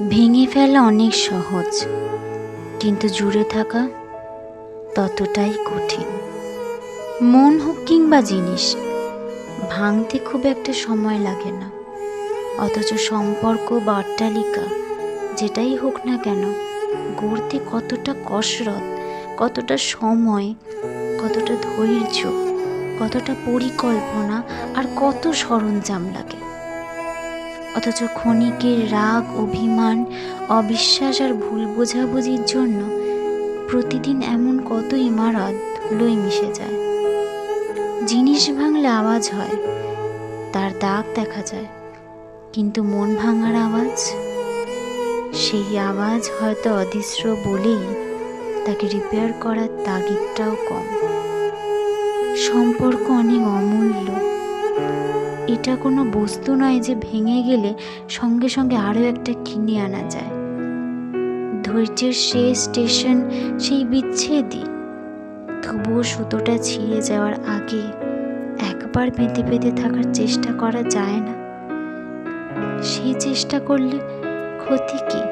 ভেঙে ফেলা অনেক সহজ, কিন্তু জুড়ে থাকা ততটাই কঠিন। মন হোক কিংবা জিনিস, ভাঙতে খুব একটা সময় লাগে না, অথচ সম্পর্ক বা অট্টালিকা যেটাই হোক না কেন, গড়তে কতটা কসরত, কতটা সময়, কতটা ধৈর্য, কতটা পরিকল্পনা আর কত সরঞ্জাম লাগে। অথচ ক্ষণিকের রাগ, অভিমান, অবিশ্বাস আর ভুল বোঝাবুঝির জন্য প্রতিদিন এমন কত ইমারত ধুলোয় মিশে যায়। জিনিস ভাঙলে আওয়াজ হয়, তার দাগ দেখা যায়, কিন্তু মন ভাঙার আওয়াজ, সেই আওয়াজ হয়তো অদৃশ্য বলেই তাকে রিপেয়ার করার তাগিদটাও কম। সম্পর্ক অনেক অমূল্য। এটা কোনো বস্তু নয় যে ভেঙে গেলে সঙ্গে সঙ্গে আরও একটা কিনে আনা যায়। ধৈর্যের শেষ স্টেশন সেই বিচ্ছেদই। তবুও সুতোটা ছিঁড়ে যাওয়ার আগে একবার বেঁধে বেঁধে থাকার চেষ্টা করা যায় না? সেই চেষ্টা করলে ক্ষতি কি?